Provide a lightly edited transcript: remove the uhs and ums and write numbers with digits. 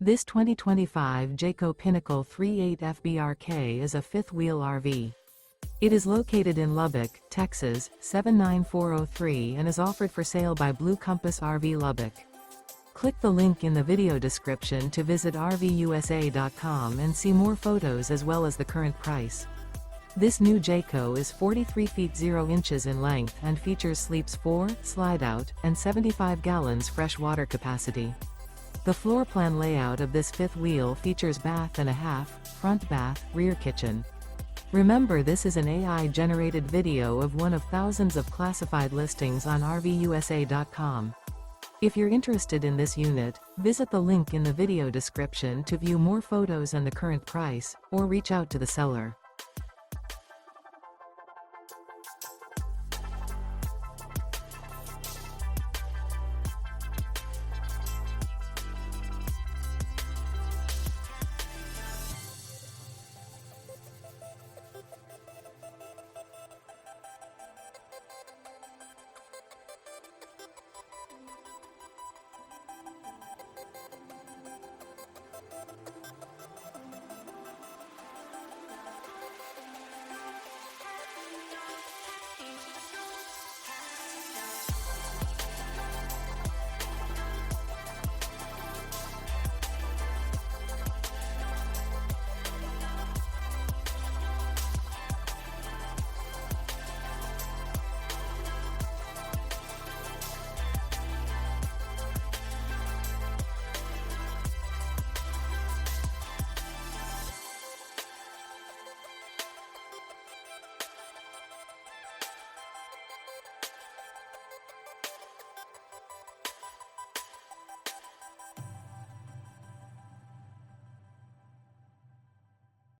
This 2025 Jayco Pinnacle 38 FBRK is a fifth-wheel RV. It is located in Lubbock, Texas, 79403 and is offered for sale by Blue Compass RV Lubbock. Click the link in the video description to visit RVUSA.com and see more photos as well as the current price. This new Jayco is 43 feet 0 inches in length and features sleeps 4, slide-out, and 75 gallons fresh water capacity. The floor plan layout of this fifth wheel features bath and a half, front bath, rear kitchen. Remember, this is an AI-generated video of one of thousands of classified listings on RVUSA.com. If you're interested in this unit, visit the link in the video description to view more photos and the current price, or reach out to the seller.